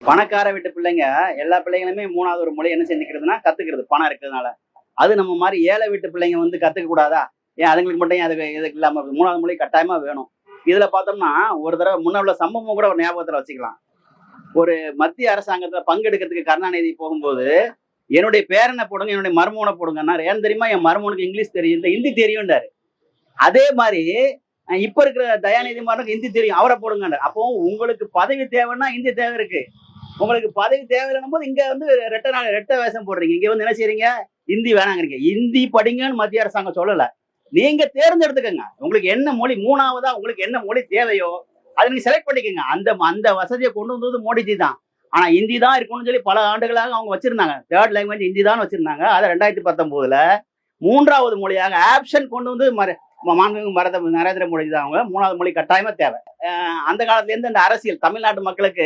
பணக்கார வீட்டு பிள்ளைங்க எல்லா பிள்ளைங்களுமே மூணாவது ஒரு மொழி என்ன செஞ்சுக்கிறதுனா கத்துக்கிறது பணம் இருக்கிறதுனால. அது நம்ம மாதிரி ஏழை வீட்டு பிள்ளைங்க வந்து கத்துக்க கூடாதா? ஏன் அதுங்களுக்கு மட்டும் ஏன் அதுக்கு இதுக்கு இல்லாம மூணாவது மொழி கட்டாயமா வேணும். இதுல பார்த்தோம்னா ஒரு தடவை முன்ன உள்ள சம்பவம் கூட ஒரு ஞாபகத்துல வச்சுக்கலாம். ஒரு மத்திய அரசாங்கத்துல பங்கெடுக்கிறதுக்கு கருணாநிதி போகும்போது என்னுடைய பேரனை போடுங்க, என்னுடைய மருமகனை போடுங்கன்னாரு. ஏன்னு தெரியுமா? என் மருமகனுக்கு இங்கிலீஷ் தெரியும், இந்த ஹிந்தி தெரியும்டாரு. அதே மாதிரி இப்ப இருக்கிற தயாநிதி மாறனுக்கு ஹிந்தி தெரியும், அவரை போடுங்கன்றார். அப்போ உங்களுக்கு பதவி தேவைன்னா ஹிந்தி தேவை இருக்கு. உங்களுக்கு பதவி தேவையில்லைன்னும் போது இங்க வந்து ரெட்டை வேஷம் போடுறீங்க. இங்க வந்து என்ன செய்றீங்க? ஹிந்தி வேணாங்கிறீங்க. ஹிந்தி படிங்கன்னு மத்திய அரசாங்கம் சொல்லல. நீங்க தேர்ந்தெடுத்துக்கங்க. உங்களுக்கு என்ன மொழி மூணாவதா உங்களுக்கு என்ன மொழி தேவையோ அதை நீங்க செலக்ட் பண்ணிக்கங்க. அந்த அந்த வசதியை கொண்டு வந்தது மோடிஜி தான். ஆனா ஹிந்தி தான் இருக்கணும்னு சொல்லி பல ஆண்டுகளாக அவங்க வச்சிருந்தாங்க. தேர்ட் லாங்குவேஜ் ஹிந்தி தான் வச்சிருந்தாங்க. அதை 2019ல மூன்றாவது மொழியாக ஆப்ஷன் கொண்டு வந்து மாண்புமிகு நரேந்திர மோடி தான் அவங்க மூணாவது மொழி கட்டாயமா தேவை. அந்த காலத்துல இருந்து அந்த அரசியல் தமிழ்நாட்டு மக்களுக்கு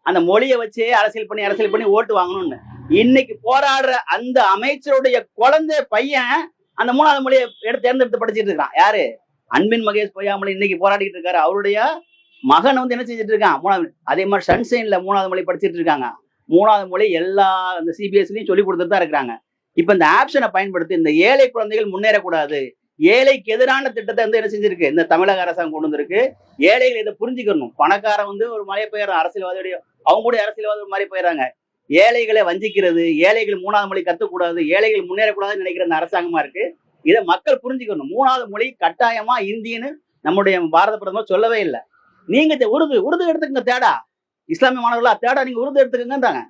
அந்த மொழியை வச்சே அரசியல் பண்ணி ஓட்டு வாங்கணும்னு இன்னைக்கு போராடுற அந்த அமைச்சருடைய குழந்தை பையன் அந்த மூணாவது மொழியை தேர்ந்தெடுத்து படிச்சுட்டு இருக்கான். யாரு? அன்பின் மகேஷ் பொய்யாமொழி இன்னைக்கு போராடிட்டு இருக்காரு. அவருடைய மகன் வந்து என்ன செஞ்சுட்டு இருக்கான்? மூணாவது. அதே மாதிரி சன்சைன்ல மூணாவது மொழி படிச்சுட்டு இருக்காங்க. மூணாவது மொழி எல்லா இந்த சிபிஎஸ்சிலையும் சொல்லி கொடுத்துட்டு தான் இருக்கிறாங்க. இப்ப இந்த ஆப்ஷனை பயன்படுத்தி இந்த ஏழை குழந்தைகள் முன்னேறக்கூடாது, ஏழைக்கு எதிரான திட்டத்தை வந்து என்ன செஞ்சிருக்கு இந்த தமிழக அரசாங்கம் கொண்டு வந்திருக்கு. ஏழைகள் இதை புரிஞ்சுக்கணும். பணக்காரன் வந்து ஒரு மலையை போயிடறான், அரசியல்வாதியுடைய அவங்க கூட அரசியல்வாதி ஒரு மாதிரி போயிடறாங்க. ஏழைகளை வஞ்சிக்கிறது, ஏழைகள் மூணாவது மொழி கத்துக்கூடாது, ஏழைகள் முன்னேறக்கூடாதுன்னு நினைக்கிற அந்த அரசாங்கமா இருக்கு. இதை மக்கள் புரிஞ்சுக்கணும். மூணாவது மொழி கட்டாயமா இந்தின்னு நம்முடைய பாரத பிரதமர் சொல்லவே இல்லை. நீங்க உருது எடுத்துக்கங்க. தேடா இஸ்லாமிய மாணவர்களா தேடா நீங்க உருது எடுத்துக்கங்கன்றாங்க.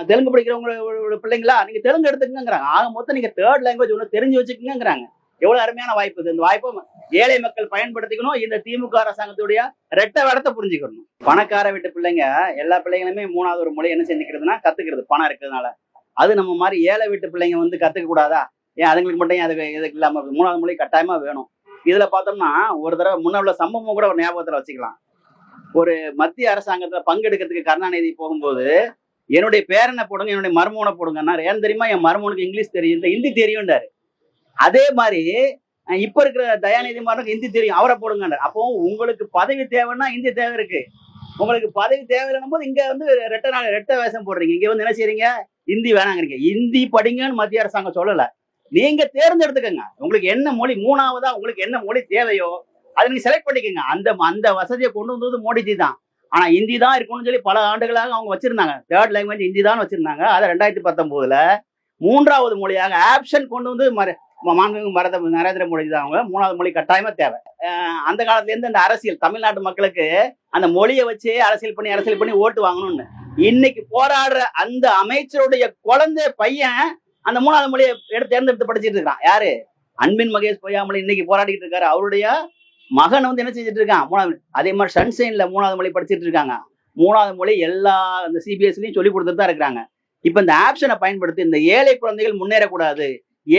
தெலுங்கு படிக்கிறவங்க பிள்ளைங்களா நீங்க தெலுங்கு எடுத்துக்கங்கிறாங்க. ஆக மொத்தம் நீங்க தேர்ட் லாங்குவேஜ் ஒன்று தெரிஞ்சு வச்சுக்கங்கிறாங்க. எவ்வளவு அருமையான வாய்ப்பு இது. இந்த வாய்ப்பை ஏழை மக்கள் பயன்படுத்திக்கணும். இந்த திமுக அரசாங்கத்துடைய ரெட்டை வேடத்தை புரிஞ்சுக்கணும். பணக்கார வீட்டு பிள்ளைங்க எல்லா பிள்ளைங்களுமே மூணாவது ஒரு மொழி என்ன செஞ்சுக்கிறதுனா கத்துக்கிறது பணம் இருக்கிறதுனால. அது நம்ம மாதிரி ஏழை வீட்டு பிள்ளைங்க வந்து கத்துக்க கூடாதா? ஏன் அதுங்களுக்கு மட்டும் ஏன் இதுக்கு இல்லாம மூணாவது மொழி கட்டாயமா வேணும். இதுல பார்த்தோம்னா ஒரு தடவை முன்ன உள்ள சம்பவம் கூட ஒரு ஞாபகத்துல வச்சுக்கலாம். ஒரு மத்திய அரசாங்கத்துல பங்கெடுக்கிறதுக்கு கருணாநிதி போகும்போது என்னுடைய பேரனை போடுங்க, என்னுடைய மருமகனை போடுங்கன்னாரு. ஏன்னு தெரியுமா? என் மருமகனுக்கு இங்கிலீஷ் தெரியும், இந்த ஹிந்தி தெரியும்டாரு. அதே மாதிரி இப்ப இருக்கிற தயாநிதி மாறனுக்கு ஹிந்தி தெரியும், அவரை போடுங்கன்றார். அப்போ உங்களுக்கு பதவி தேவைன்னா ஹிந்தி தேவை இருக்கு. உங்களுக்கு பதவி தேவையில்லைன்னும் போது இங்க வந்து ரெட்டை வேஷம் போடுறீங்க. இங்க வந்து என்ன செய்றீங்க? ஹிந்தி வேணாங்கிறீங்க. ஹிந்தி படிங்கன்னு மத்திய அரசாங்கம் சொல்லல. நீங்க தேர்ந்தெடுத்துக்கங்க. உங்களுக்கு என்ன மொழி மூணாவதா உங்களுக்கு என்ன மொழி தேவையோ அதை நீங்க செலக்ட் பண்ணிக்கங்க. அந்த அந்த வசதியை கொண்டு வந்தது மோடிஜி தான். ஆனா ஹிந்தி தான் இருக்கணும்னு சொல்லி பல ஆண்டுகளாக அவங்க வச்சிருந்தாங்க. தேர்ட் லாங்குவேஜ் ஹிந்தி தான் வச்சிருந்தாங்க. அதை 2019ல மூன்றாவது மொழியாக ஆப்ஷன் கொண்டு வந்து மாண்புமிகு நரேந்திர மோடி தான் அவங்க மூணாவது மொழி கட்டாயமா தேவை. அந்த காலத்துல இருந்து அந்த அரசியல் தமிழ்நாட்டு மக்களுக்கு அந்த மொழியை வச்சே அரசியல் பண்ணி ஓட்டு வாங்கணும்னு இன்னைக்கு போராடுற அந்த அமைச்சருடைய குழந்தை பையன் அந்த மூணாவது மொழியை தேர்ந்தெடுத்து படிச்சுட்டு இருக்கான். யாரு? அன்பின் மகேஷ் பொய்யாமொழி இன்னைக்கு போராடிட்டு இருக்காரு. அவருடைய மகன் வந்து என்ன செஞ்சுட்டு இருக்கான்? மூணாவது. அதே மாதிரி சன்சைன்ல மூணாவது மொழி படிச்சுட்டு இருக்காங்க. மூணாவது மொழி எல்லா இந்த சிபிஎஸ்சிலையும் சொல்லி கொடுத்துட்டு தான் இருக்கிறாங்க. இப்ப இந்த ஆப்ஷனை பயன்படுத்தி இந்த ஏழை குழந்தைகள் முன்னேறக்கூடாது,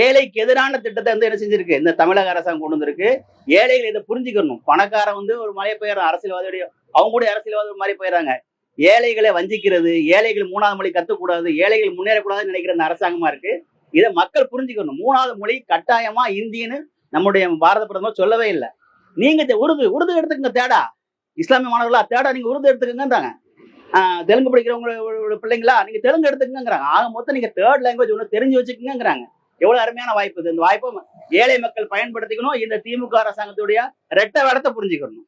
ஏழைக்கு எதிரான திட்டத்தை வந்து என்ன செஞ்சிருக்கு இந்த தமிழக அரசாங்கம் கொண்டு வந்திருக்கு. ஏழைகள் இதை புரிஞ்சுக்கணும். பணக்காரன் வந்து ஒரு மாதிரி போயிடறான், அரசியல்வாதியுடைய அவங்க கூட அரசியல்வாதி ஒரு மாதிரி போயிடறாங்க. ஏழைகளை வஞ்சிக்கிறது, ஏழைகள் மூணாவது மொழி கத்துக்கூடாது, ஏழைகள் முன்னேறக்கூடாதுன்னு நினைக்கிற அந்த அரசாங்கமா இருக்கு. இதை மக்கள் புரிஞ்சுக்கணும். மூணாவது மொழி கட்டாயமா இந்தின்னு நம்முடைய பாரத பிரதமர் சொல்லவே இல்லை. நீங்க உருது எடுத்துக்கங்க. தேடா இஸ்லாமிய மாணவர்களா தேடா நீங்க உருது எடுத்துக்கங்கன்றாங்க. தெலுங்கு படிக்கிறவங்க பிள்ளைங்களா நீங்க தெலுங்கு எடுத்துக்கங்கிறாங்க. ஆக மொத்தம் நீங்க தேர்ட் லாங்குவேஜ் ஒன்று தெரிஞ்சு வச்சுக்கங்கிறாங்க. எவ்வளவு அருமையான வாய்ப்பு இது. இந்த வாய்ப்பை ஏழை மக்கள் பயன்படுத்திக்கணும். இந்த திமுக அரசாங்கத்துடைய ரெட்டை வேடத்தை புரிஞ்சுக்கணும்.